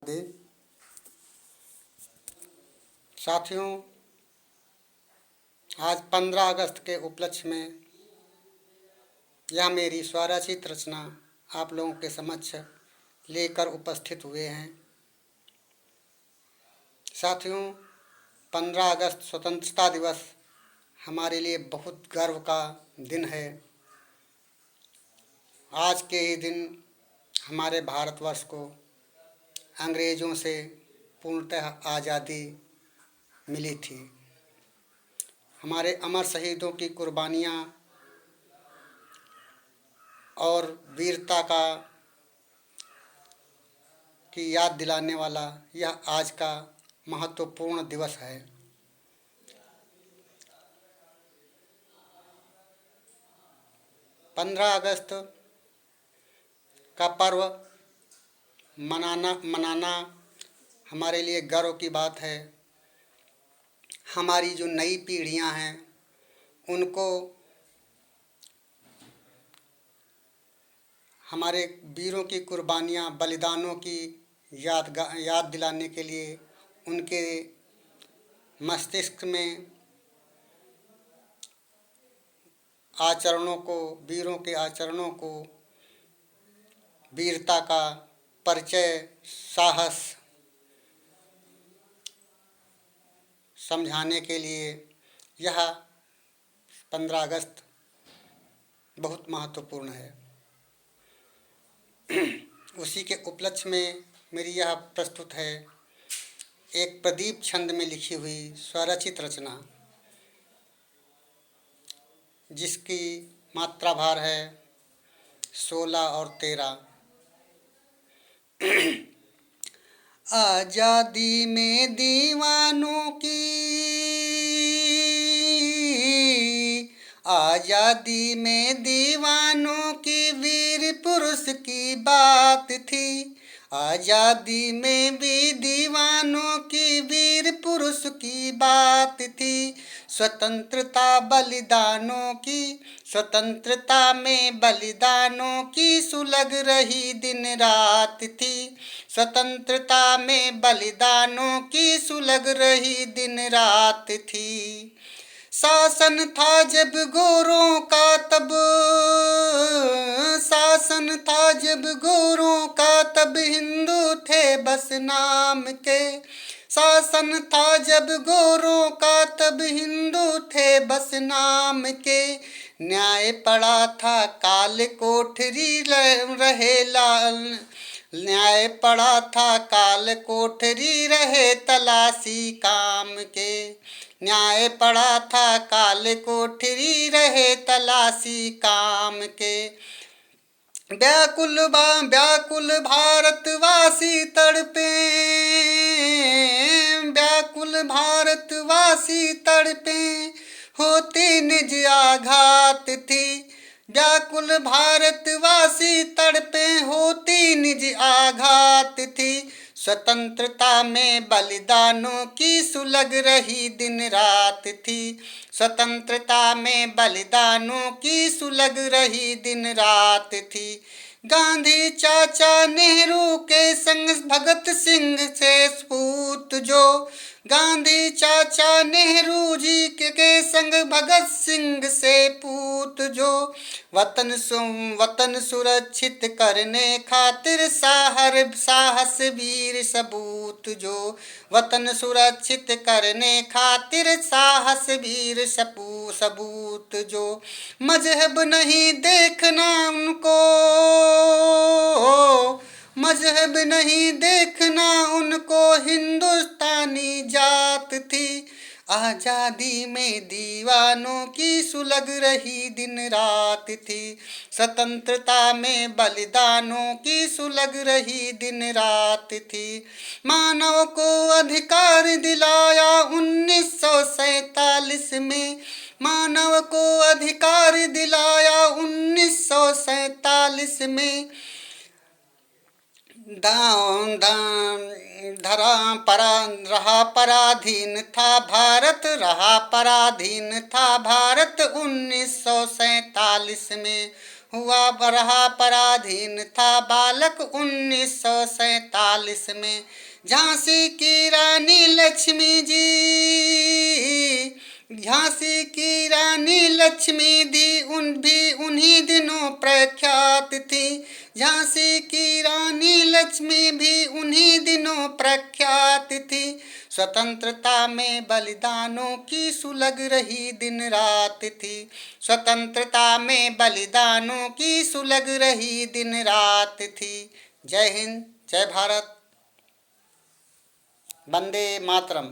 दे। साथियों, आज 15 अगस्त के उपलक्ष्य में यह मेरी स्वरचित रचना आप लोगों के समक्ष लेकर उपस्थित हुए हैं। साथियों, 15 अगस्त स्वतंत्रता दिवस हमारे लिए बहुत गर्व का दिन है। आज के ही दिन हमारे भारतवर्ष को अंग्रेज़ों से पूर्णतः आज़ादी मिली थी। हमारे अमर शहीदों की कुर्बानियाँ और वीरता की याद दिलाने वाला यह आज का महत्वपूर्ण दिवस है। पंद्रह अगस्त का पर्व मनाना हमारे लिए गर्व की बात है। हमारी जो नई पीढ़ियां हैं उनको हमारे वीरों की कुर्बानियां, बलिदानों की याद दिलाने के लिए उनके मस्तिष्क में आचरणों को, वीरों के आचरणों को, वीरता का परिचय, साहस समझाने के लिए यह 15 अगस्त बहुत महत्वपूर्ण है। उसी के उपलक्ष्य में मेरी यह प्रस्तुत है एक प्रदीप छंद में लिखी हुई स्वरचित रचना, जिसकी मात्रा भार है 16 और 13। आज़ादी में दीवानों की, आज़ादी में दीवानों की वीर पुरुष की बात थी। आज़ादी में भी दीवानों की वीर पुरुष की बात थी। स्वतंत्रता बलिदानों की, स्वतंत्रता में बलिदानों की सुलग रही दिन रात थी। स्वतंत्रता में बलिदानों की सुलग रही दिन रात थी। शासन था जब गोरों का तब, शासन था जब गोरों का तब हिंदू थे बस नाम के। शासन था जब गोरों का तब हिंदू थे बस नाम के। न्याय पड़ा था काल कोठरी रहे लाल, न्याय पड़ा था काल कोठरी रहे तलाशी काम के। न्याय पड़ा था काल कोठरी रहे तलाशी काम के। व्याकुल भारतवासी तड़पे, व्याकुल भारतवासी तड़पे होती निज आघात थी। व्याकुल भारतवासी तड़पे होती निज आघात थी। स्वतंत्रता में बलिदानों की सुलग रही दिन रात थी। स्वतंत्रता में बलिदानों की सुलग रही दिन रात थी। गांधी चाचा नेहरू के संग भगत सिंह से स्फूर्त जो, गांधी चाचा नेहरू जी के संग भगत सिंह से पूत जो, वतन सुरक्षित करने खातिर साहस वीर सबूत जो, वतन सुरक्षित करने खातिर साहस वीर सबूत जो। मजहब नहीं देखना उनको, मजहब नहीं देखना उनको हिंदुस्तानी जात थी। आज़ादी में दीवानों की सुलग रही दिन रात थी। स्वतंत्रता में बलिदानों की सुलग रही दिन रात थी। मानव को अधिकार दिलाया 1947 में, मानव को अधिकार दिलाया 1947 में। रहा पराधीन था भारत, रहा पराधीन था भारत 1947 में। हुआ बरहा पराधीन था बालक 1947 में। झांसी की रानी लक्ष्मी जी, झांसी की रानी लक्ष्मी दी भी उन्हीं दिनों प्रख्यात थी। झांसी की रानी लक्ष्मी भी उन्हीं दिनों प्रख्यात थी। स्वतंत्रता में बलिदानों की सुलग रही दिन रात थी। स्वतंत्रता में बलिदानों की सुलग रही दिन रात थी। जय हिंद, जय भारत, वंदे मातरम।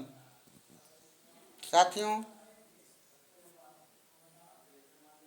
साथियों,